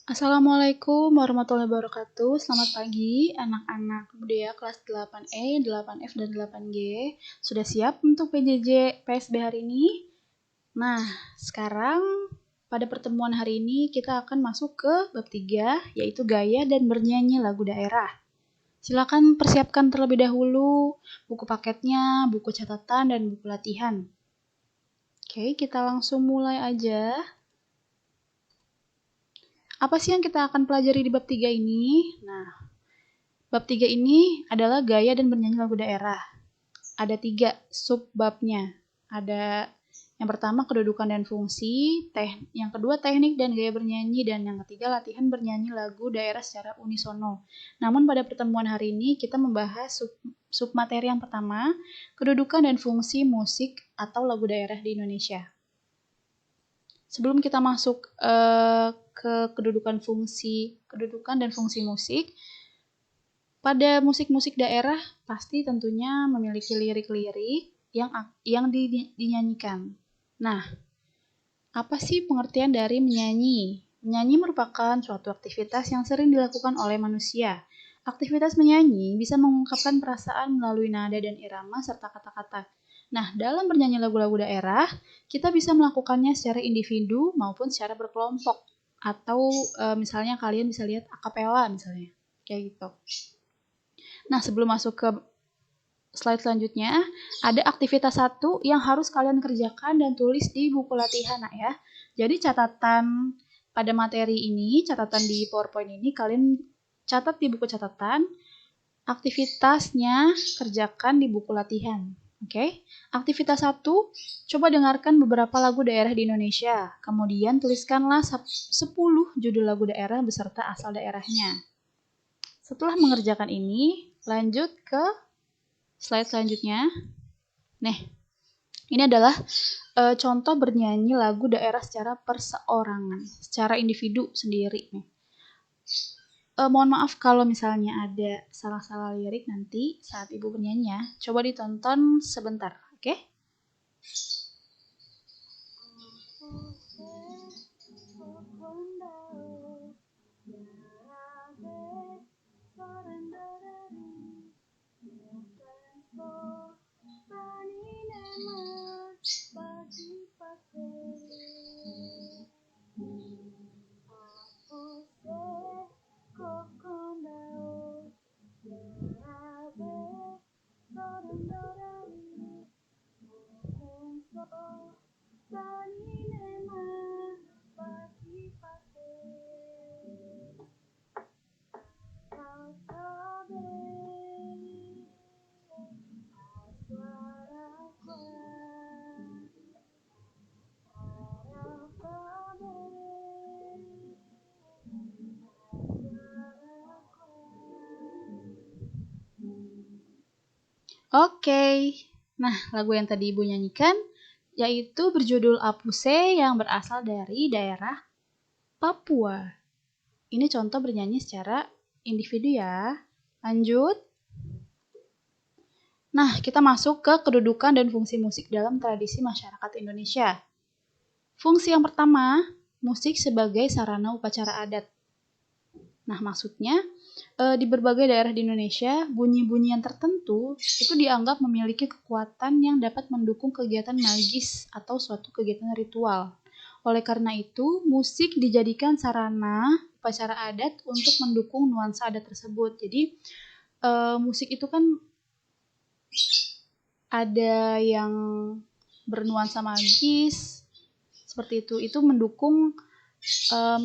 Assalamualaikum warahmatullahi wabarakatuh. Selamat pagi anak-anak budaya kelas 8E, 8F, dan 8G. Sudah siap untuk PJJ PSB hari ini? Nah, sekarang pada pertemuan hari ini kita akan masuk ke bab 3, yaitu gaya dan bernyanyi lagu daerah. Silakan persiapkan terlebih dahulu buku paketnya, buku catatan, dan buku latihan. Oke, kita langsung mulai aja. Apa sih yang kita akan pelajari di bab 3 ini? Nah, bab 3 ini adalah gaya dan bernyanyi lagu daerah. Ada 3 subbabnya. Ada yang pertama kedudukan dan fungsi, yang kedua teknik dan gaya bernyanyi, dan yang ketiga latihan bernyanyi lagu daerah secara unisono. Namun pada pertemuan hari ini kita membahas submateri yang pertama, kedudukan dan fungsi musik atau lagu daerah di Indonesia. Sebelum kita masuk ke kedudukan dan fungsi musik, pada musik-musik daerah pasti tentunya memiliki lirik-lirik yang dinyanyikan. Nah, apa sih pengertian dari menyanyi? Menyanyi merupakan suatu aktivitas yang sering dilakukan oleh manusia. Aktivitas menyanyi bisa mengungkapkan perasaan melalui nada dan irama serta kata-kata. Nah, dalam bernyanyi lagu-lagu daerah, kita bisa melakukannya secara individu maupun secara berkelompok. Atau misalnya kalian bisa lihat akapela misalnya, kayak gitu. Nah, sebelum masuk ke slide selanjutnya, ada aktivitas 1 yang harus kalian kerjakan dan tulis di buku latihan ya. Jadi catatan pada materi ini, catatan di PowerPoint ini, kalian catat di buku catatan, aktivitasnya kerjakan di buku latihan. Oke, aktivitas 1, coba dengarkan beberapa lagu daerah di Indonesia. Kemudian tuliskanlah 10 judul lagu daerah beserta asal daerahnya. Setelah mengerjakan ini, lanjut ke slide selanjutnya. Nih, ini adalah contoh bernyanyi lagu daerah secara perseorangan, secara individu sendiri. Mohon maaf kalau misalnya ada salah-salah lirik nanti saat ibu bernyanyi ya. Coba ditonton sebentar, oke? Oke, nah lagu yang tadi ibu nyanyikan yaitu berjudul Apuse yang berasal dari daerah Papua. Ini contoh bernyanyi secara individu ya. Lanjut. Nah, kita masuk ke kedudukan dan fungsi musik dalam tradisi masyarakat Indonesia. Fungsi yang pertama, musik sebagai sarana upacara adat. Nah, maksudnya di berbagai daerah di Indonesia, bunyi-bunyian tertentu itu dianggap memiliki kekuatan yang dapat mendukung kegiatan magis atau suatu kegiatan ritual. Oleh karena itu, musik dijadikan sarana upacara adat untuk mendukung nuansa adat tersebut. Jadi, musik itu kan ada yang bernuansa magis, seperti itu mendukung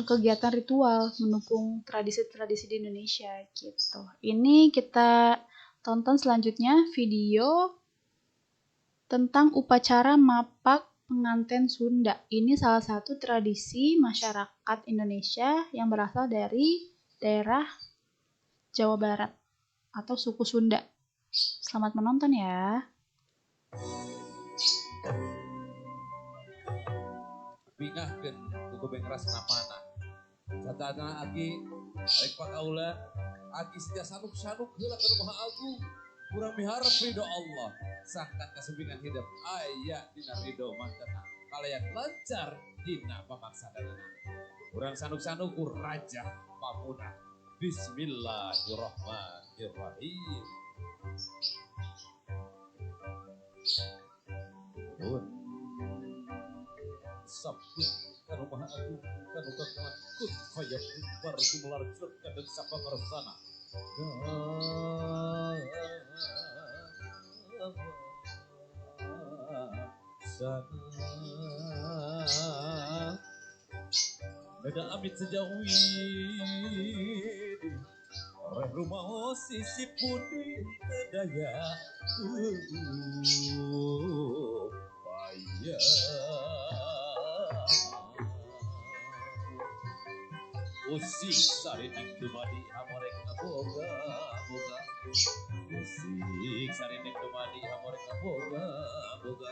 kegiatan ritual, mendukung tradisi-tradisi di Indonesia gitu. Ini kita tonton selanjutnya video tentang upacara mapak pengantin Sunda. Ini salah satu tradisi masyarakat Indonesia yang berasal dari daerah Jawa Barat atau suku Sunda. Selamat menonton ya. Bingahkeun kudu bengras napana. Satana aki rek pakaula aki setia sanuk-sanuk heula ka Maha Agung. Kurang miharep ridho Allah. Sangkan kasubingan hidup aya dina ridho mah tenang. Kalayan lancar dina pamaksadanana. Urang sanuk-sanuk Raja Pamunah. Bismillahirrahmanirrahim. Pun sabut kanu maha agung kanu kagungan kun fayakun baru melarjut kadang sapa mersana. Sana beda amit sejauh ini oleh rumah sisi putih daya upaya usik sarining dumadi hamorek boga boga usik sarining dumadi hamorek boga boga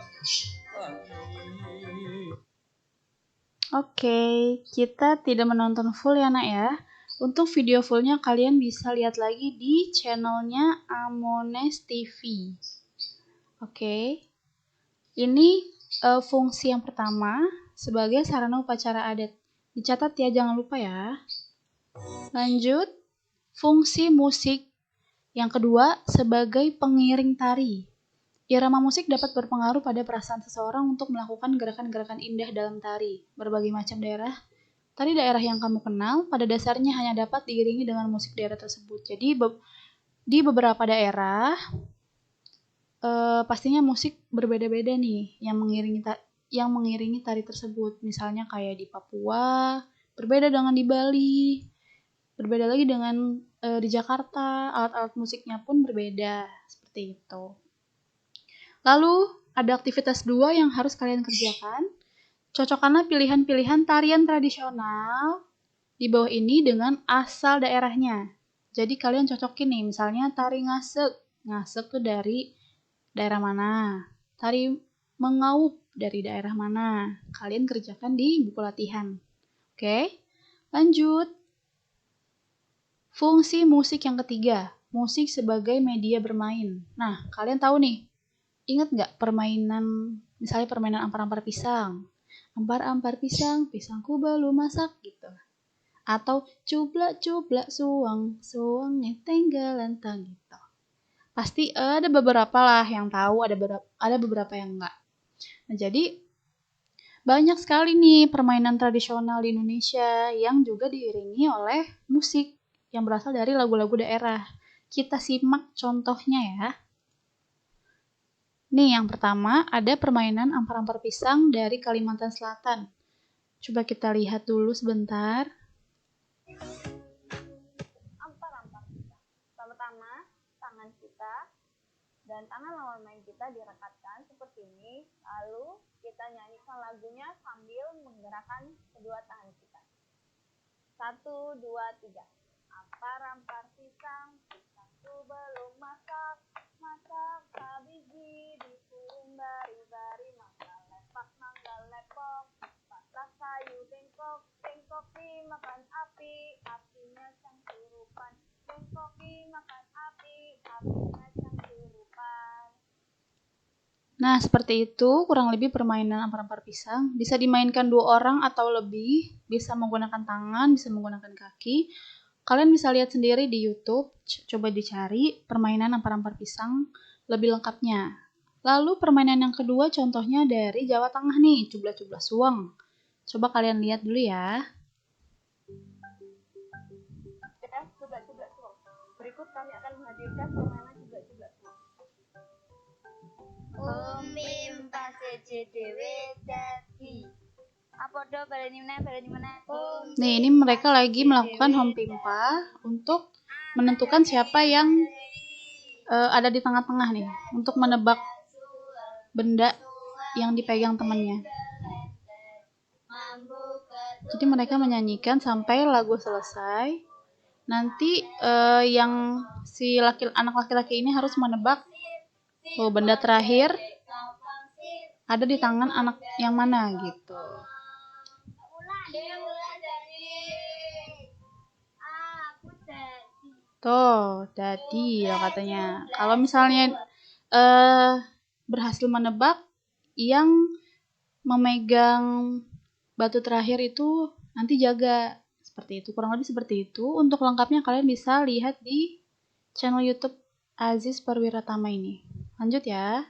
Oke, kita tidak menonton full ya nak ya. Untuk video fullnya kalian bisa lihat lagi di channelnya Amones TV. Oke, ini fungsi yang pertama sebagai sarana upacara adat. Dicatat ya, jangan lupa ya. Lanjut, fungsi musik yang kedua sebagai pengiring tari. Irama musik dapat berpengaruh pada perasaan seseorang untuk melakukan gerakan-gerakan indah dalam tari. Berbagai macam daerah, tari daerah yang kamu kenal pada dasarnya hanya dapat diiringi dengan musik daerah tersebut. Jadi di beberapa daerah pastinya musik berbeda-beda nih yang mengiringi tari tersebut. Misalnya kayak di Papua, berbeda dengan di Bali, berbeda lagi dengan di Jakarta, alat-alat musiknya pun berbeda, seperti itu. Lalu, ada aktivitas 2 yang harus kalian kerjakan. Cocokkanlah pilihan-pilihan tarian tradisional di bawah ini dengan asal daerahnya. Jadi kalian cocokin nih, misalnya tari ngasek. Ngasek tuh dari daerah mana? Tari mengaup dari daerah mana? Kalian kerjakan di buku latihan. Oke, lanjut. Fungsi musik yang ketiga, musik sebagai media bermain. Nah, kalian tahu nih, ingat nggak permainan, misalnya permainan ampar-ampar pisang? Ampar-ampar pisang, pisangku belum masak gitu. Atau cublak-cublak suang, suangnya tenggelam gitu. Pasti ada beberapa lah yang tahu, ada beberapa yang enggak. Nah, jadi banyak sekali nih permainan tradisional di Indonesia yang juga diiringi oleh musik yang berasal dari lagu-lagu daerah. Kita simak contohnya ya. Nih yang pertama ada permainan ampar-ampar pisang dari Kalimantan Selatan. Coba kita lihat dulu sebentar. Ampar-ampar pisang. Pertama, tangan kita dan tangan lawan main kita direkatkan seperti ini. Lalu kita nyanyikan lagunya sambil menggerakkan kedua tangan kita. 1, 2, 3. Ampar-ampar pisang, pisangku belum masak. Masak sabiji disuruh bari-bari, mangga lepok, masak kayu bengkok, bengkok dimakan api, apinya cangkurupan, bengkok dimakan api, apinya cangkurupan. Nah, seperti itu kurang lebih permainan ampar-ampar pisang. Bisa dimainkan 2 orang atau lebih, bisa menggunakan tangan, bisa menggunakan kaki. Kalian bisa lihat sendiri di YouTube, coba dicari permainan ampar-ampar pisang lebih lengkapnya. Lalu permainan yang kedua contohnya dari Jawa Tengah nih, cublak-cublak suang. Coba kalian lihat dulu ya. Cublak-cublak suang. Berikut kami akan menghadirkan permainan cublak-cublak suang. Umim pase dewe dadi. Apa do baleni meneh. Nih, ini mereka lagi melakukan home pimpa untuk menentukan siapa yang ada di tengah-tengah nih, untuk menebak benda yang dipegang temannya. Jadi mereka menyanyikan sampai lagu selesai. Nanti yang anak laki-laki ini harus menebak benda terakhir ada di tangan anak yang mana gitu. Tuh, dadi ya katanya. Kalau misalnya berhasil menebak, yang memegang batu terakhir itu nanti jaga. Seperti itu, kurang lebih seperti itu. Untuk lengkapnya kalian bisa lihat di channel YouTube Aziz Perwiratama ini. Lanjut ya.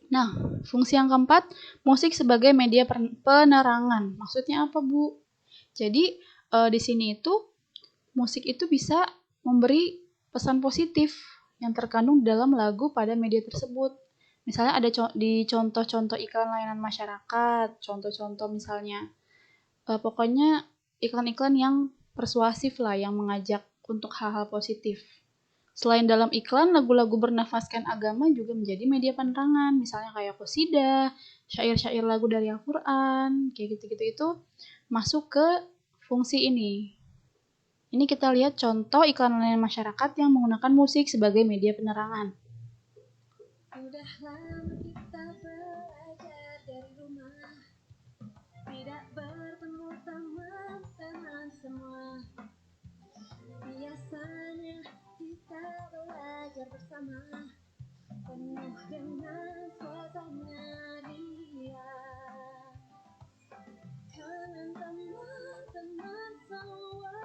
Nah, fungsi yang keempat, musik sebagai media penerangan. Maksudnya apa, Bu? Jadi, di sini itu musik itu bisa memberi pesan positif yang terkandung dalam lagu pada media tersebut. Misalnya ada di contoh-contoh iklan layanan masyarakat, contoh-contoh misalnya, pokoknya iklan-iklan yang persuasif lah, yang mengajak untuk hal-hal positif. Selain dalam iklan, lagu-lagu bernafaskan agama juga menjadi media penerangan, misalnya kayak qasidah, syair-syair lagu dari Al-Quran, kayak gitu-gitu itu masuk ke fungsi ini. Ini kita lihat contoh iklan layanan masyarakat yang menggunakan musik sebagai media penerangan. Udah lama kita belajar dari rumah, tidak bertemu teman-teman semua. Biasanya kita belajar bersama, penuh dengan suasana ria. Kangen teman-teman semua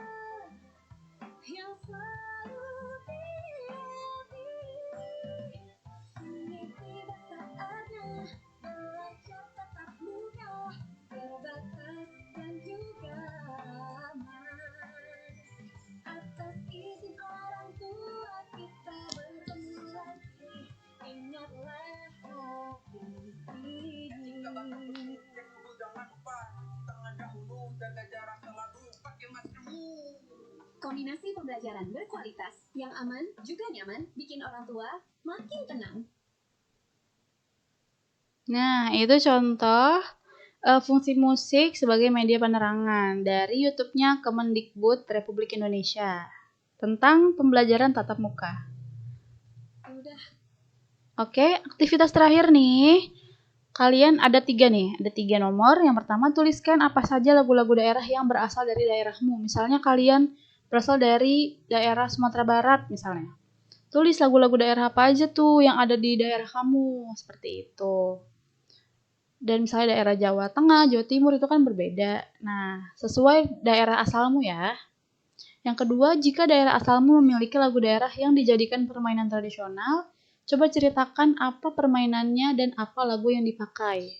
yang selalu di hati. Kini tiba saatnya belajar tatap muka, terbatas dan juga aman. Atas izin orang tua kita bertemu lagi, ingatlah hati ini. Jangan lupa tangan dahulu, jaga jarak selalu, pakai maskermu. Kombinasi pembelajaran berkualitas yang aman juga nyaman bikin orang tua makin tenang. Nah, itu contoh fungsi musik sebagai media penerangan dari YouTube-nya Kemendikbud Republik Indonesia tentang pembelajaran tatap muka. Oke, aktivitas terakhir nih. Kalian ada 3 nih, ada 3 nomor. Yang pertama, tuliskan apa saja lagu-lagu daerah yang berasal dari daerahmu. Misalnya kalian berasal dari daerah Sumatera Barat misalnya. Tulis lagu-lagu daerah apa aja tuh yang ada di daerah kamu, seperti itu. Dan misalnya daerah Jawa Tengah, Jawa Timur itu kan berbeda. Nah, sesuai daerah asalmu ya. Yang kedua, jika daerah asalmu memiliki lagu daerah yang dijadikan permainan tradisional, coba ceritakan apa permainannya dan apa lagu yang dipakai.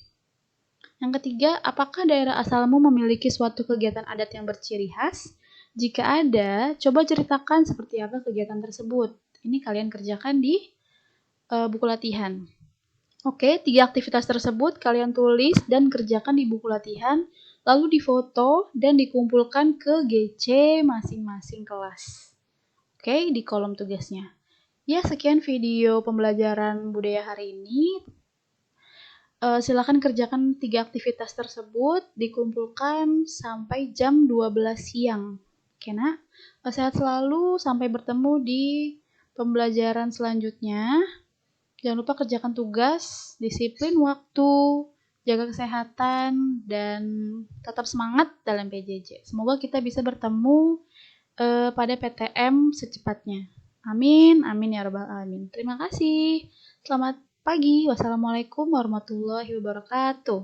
Yang ketiga, apakah daerah asalmu memiliki suatu kegiatan adat yang berciri khas? Jika ada, coba ceritakan seperti apa kegiatan tersebut. Ini kalian kerjakan di buku latihan. Oke, 3 aktivitas tersebut kalian tulis dan kerjakan di buku latihan, lalu difoto dan dikumpulkan ke GC masing-masing kelas. Oke, di kolom tugasnya. Ya, sekian video pembelajaran budaya hari ini. Silakan kerjakan 3 aktivitas tersebut, dikumpulkan sampai jam 12 siang. Oke, nah, sehat selalu, sampai bertemu di pembelajaran selanjutnya. Jangan lupa kerjakan tugas, disiplin waktu, jaga kesehatan, dan tetap semangat dalam PJJ. Semoga kita bisa bertemu pada PTM secepatnya. Amin, amin ya rabbal alamin. Terima kasih. Selamat pagi. Wassalamualaikum warahmatullahi wabarakatuh.